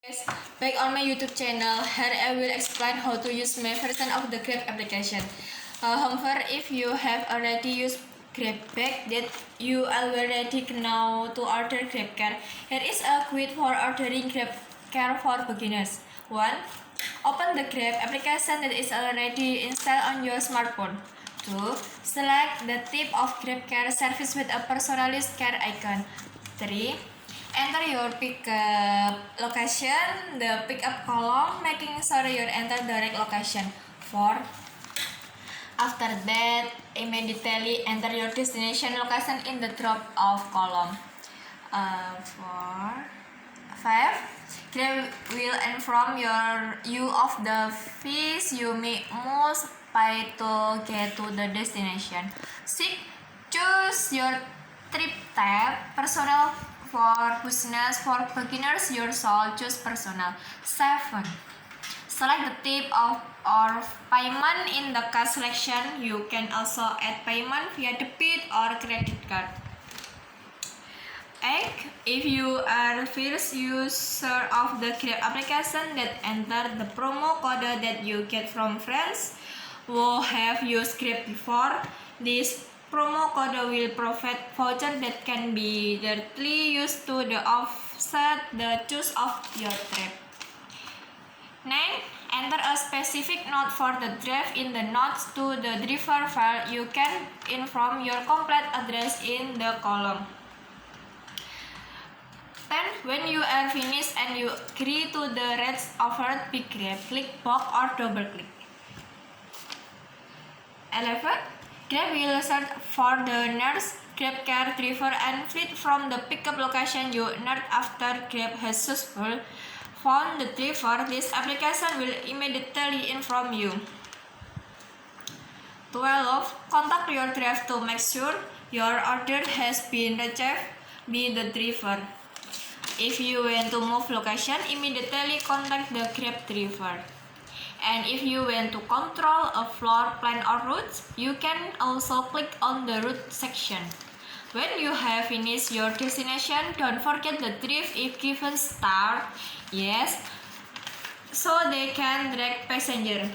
Guys, back on my YouTube channel. Here I will explain how to use my version of the Grab application. However, if you have already used GrabBack that you already know to order GrabCare, here is a guide for ordering GrabCare for beginners. 1. Open the Grab application that is already installed on your smartphone. 2. Select the type of GrabCare service with a personalized care icon. 3. Enter your pickup location, the pickup column, making sure you enter the right location. 4. After that, immediately enter your destination location in the drop-off column. 5. Grab will inform you of the fees you must pay to get to the destination. 6. Choose your trip tab, personal for business, for beginners, your soul, choose personal. 7. Select the type of or payment in the card selection. You can also add payment via debit or credit card. 8. If you are first user of the Grab application, that enter the promo code that you get from friends who have used Grab before. This promo code will provide voucher that can be directly used to offset the cost of your trip. 9. Enter a specific note for the drive in the notes to the driver file. You can inform your complete address in the column. 10. When you are finished and you agree to the rates offered by Grab, click box or double click. 11. Grab will search for the nearest GrabCare driver and fleet from the pickup location you entered. After Grab has successfully found the driver, this application will immediately inform you. 12. Contact your driver to make sure your order has been received by the driver. If you want to move location, immediately contact the Grab driver. And if you want to control a floor plan or route, you can also click on the route section. When you have finished your destination, don't forget the drive if given star, yes, so they can direct passenger.